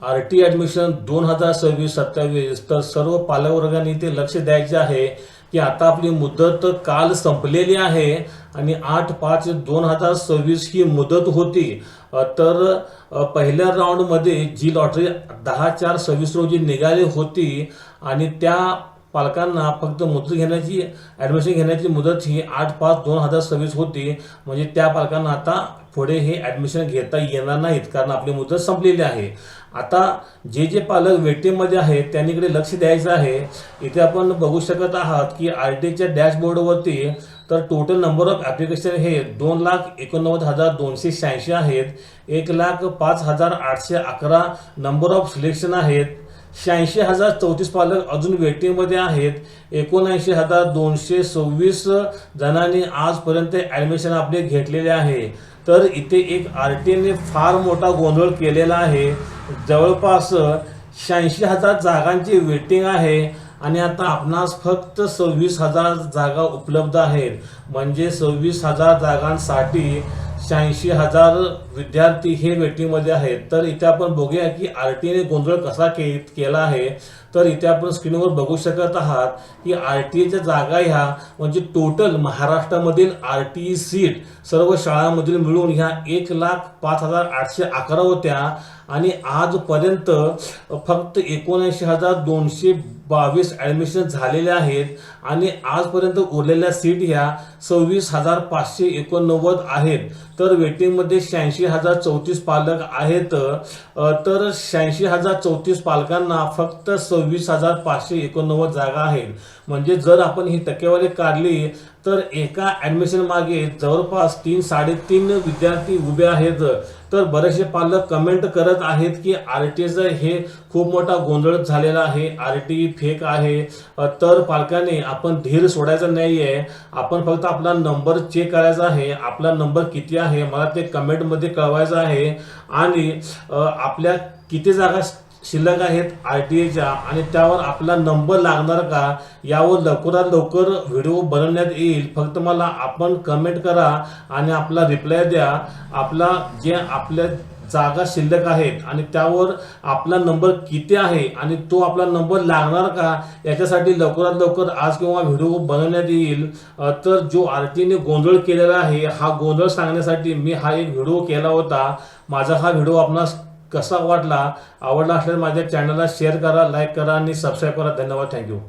RT admission 2026-27 तर सर्व पालकवर्गांनी ते लक्ष द्यायचे आहे की आता आपली मुदत काल संपलेली आहे आणि 8/5/2026 ही मुदत होती. पहिल्या राऊंडमध्ये जी लॉटरी 10/4/26 रोजी निघाली होती आणि त्या पालकांना फक्त मुदत घेण्याची ॲडमिशन घेण्याची मुदत ही 8/5/2026 होती. म्हणजे त्या पालकांना आता पुढे हे ॲडमिशन घेता येणार नाहीत कारण आपली मुदत संपलेली आहे. आता जे पालक वेटिंगमध्ये आहेत त्यांनी इकडे लक्ष द्यायचं आहे. इथे आपण बघू शकत आहात की RTच्या डॅशबोर्डवरती तर टोटल नंबर ऑफ ॲप्लिकेशन हे 2,89,286 आहेत. 1,05,811 नंबर ऑफ सिलेक्शन आहेत. 86,034 पालक अजून वेटिंगमध्ये आहेत. 79,226 जणांनी आजपर्यंत ॲडमिशन आपले घेतलेले आहे. तर इथे एक RTने फार मोठा गोंधळ केलेला आहे. जवळपास 86,000 जागांची वेटिंग आहे आणि आता आपणास फक्त 26,000 जागा उपलब्ध आहेत. म्हणजे 26,000 जागांसाठी 86,000 विद्यार्थी हे वेटिंगमध्ये आहेत. तर इथे आपण बघूया की RTने गोंधळ कसा केला आहे. तर इथे आपण स्क्रीनवर बघू शकत आहात की RTच्या जागा ह्या म्हणजे टोटल महाराष्ट्रामधील RT सीट सर्व शाळांमधील मिळून ह्या 1,05,811 होत्या आणि आजपर्यंत फक्त 79,222 ॲडमिशन झालेले आहेत आणि आजपर्यंत उरलेल्या सीट ह्या 26,589 आहेत. तर वेटिंगमध्ये 86,034 पालक आहेत. तर 86,034 पालकांना फक्त 26,589 जागा आहेत. म्हणजे जर आपण ही टक्केवारी काढली तर एका ॲडमिशन मागे जवळपास 3-3.5 विद्यार्थी उभे आहेत. तर बरेचसे पालक कमेंट करत आहेत की RTचं हे खूप मोठा गोंधळ झालेला आहे, RT फेक आहे. तर पालकांनी आपण धीर सोडायचा नाही आहे. आपण फक्त आपला नंबर चेक करायचा आहे. आपला नंबर किती आहे मला ते कमेंटमध्ये कळवायचं आहे आणि आपल्या किती जागा शिल्लक आहेत RTच्या आणि त्यावर आपला नंबर लागणार का यावर लवकरात लवकर व्हिडिओ बनवण्यात येईल. फक्त मला आपण कमेंट करा आणि आपला रिप्लाय द्या. आपल्या जागा शिल्लक आहेत आणि त्यावर आपला नंबर किती आहे आणि तो आपला नंबर लागणार का याच्यासाठी लवकरात लवकर आज किंवा व्हिडिओ बनवण्यात येईल. तर जो RTने गोंधळ केलेला आहे हा गोंधळ सांगण्यासाठी मी हा एक व्हिडिओ केला होता. माझा हा व्हिडिओ आपणास कसा वाटला, आवडला असल्यास माझ्या चॅनलला शेअर करा, लाईक करा आणि सबस्क्राईब करा. धन्यवाद. थँक्यू.